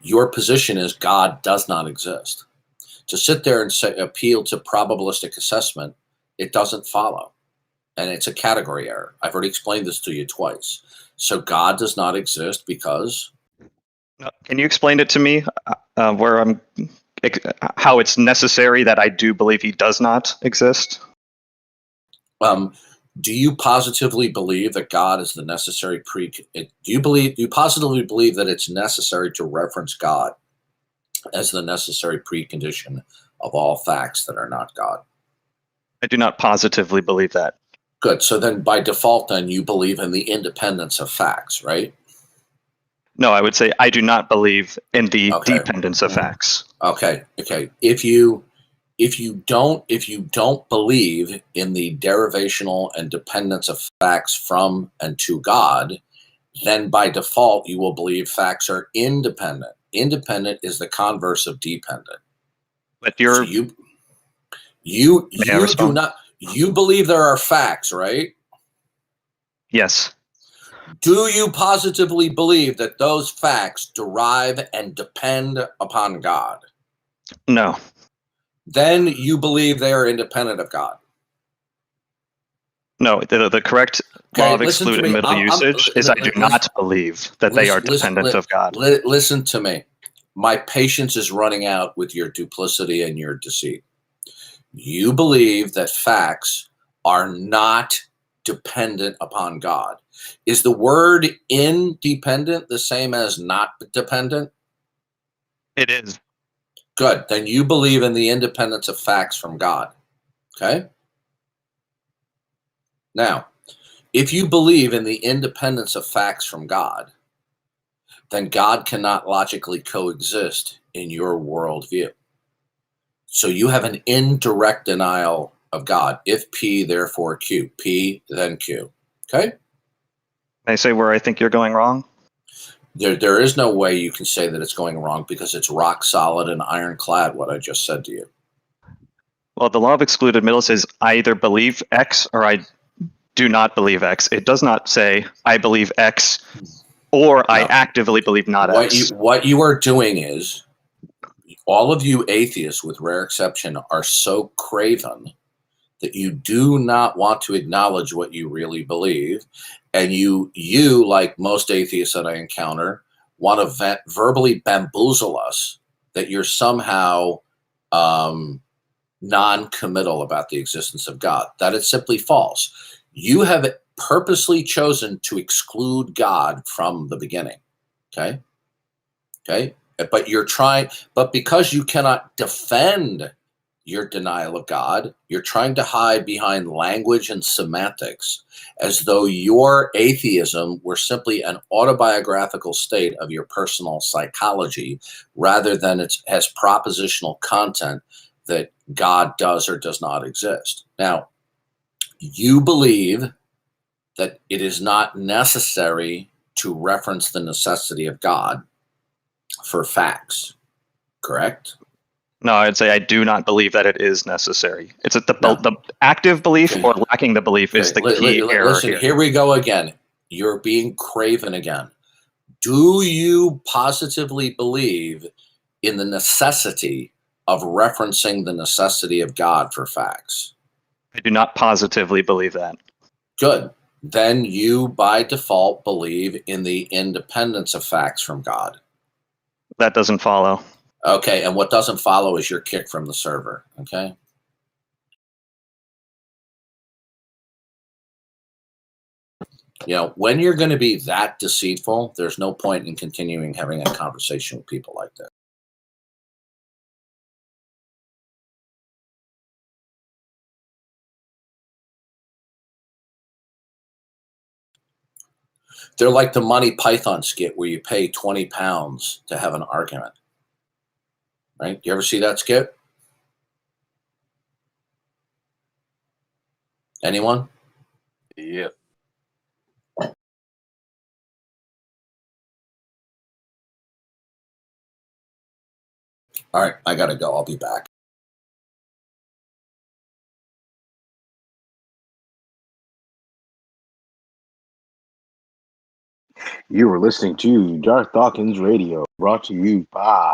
Your position is God does not exist. To sit there and appeal to probabilistic assessment, it doesn't follow. And it's a category error. I've already explained this to you twice. So God does not exist because Can you explain it to me how it's necessary that I do believe he does not exist? Do you positively believe that God is the necessary do you positively believe that it's necessary to reference God as the necessary precondition of all facts that are not God? I do not positively believe that. Good. So then by default, then you believe in the independence of facts, right? No, I would say I do not believe in the Okay. dependence of facts. Okay. If you don't believe in the derivational and dependence of facts from and to God, then by default you will believe facts are independent. Independent is the converse of dependent. But you're So you do not, you believe there are facts, right? Yes. Do you positively believe that those facts derive and depend upon God? No. Then you believe they are independent of God. No, the correct law of excluded middle usage is I do not believe that they are dependent of God. Listen to me. My patience is running out with your duplicity and your deceit. You believe that facts are not dependent upon God. Is the word independent the same as not dependent? It is. Good. Then you believe in the independence of facts from God. Okay? Now, if you believe in the independence of facts from God, then God cannot logically coexist in your worldview. So you have an indirect denial of God. If P, therefore Q. P, then Q. Okay? Can I say where I think you're going wrong? There is no way you can say that it's going wrong because it's rock solid and ironclad what I just said to you. Well, the law of excluded middle says I either believe X or I do not believe X. It does not say I believe X or I actively believe not X. What you are doing is, all of you atheists, with rare exception, are so craven that you do not want to acknowledge what you really believe. And you like most atheists that I encounter, want to verbally bamboozle us that you're somehow non-committal about the existence of God. That is simply false. You have purposely chosen to exclude God from the beginning. Okay? But because you cannot defend your denial of God, you're trying to hide behind language and semantics as though your atheism were simply an autobiographical state of your personal psychology rather than it has propositional content that God does or does not exist. Now, you believe that it is not necessary to reference the necessity of God for facts, correct? No, I'd say I do not believe that it is necessary. It's the active belief or lacking the belief is the key error listen, here we go again. You're being craven again. Do you positively believe in the necessity of referencing the necessity of God for facts? I do not positively believe that. Good. Then you, by default, believe in the independence of facts from God. That doesn't follow. Okay, and what doesn't follow is you're kicked from the server, okay? You know, when you're going to be that deceitful, there's no point in continuing having a conversation with people like that. They're like the Monty Python skit where you pay 20 pounds to have an argument. Right? Do you ever see that skit? Anyone? Yep. All right, I got to go. I'll be back. You were listening to Darth Dawkins Radio, brought to you by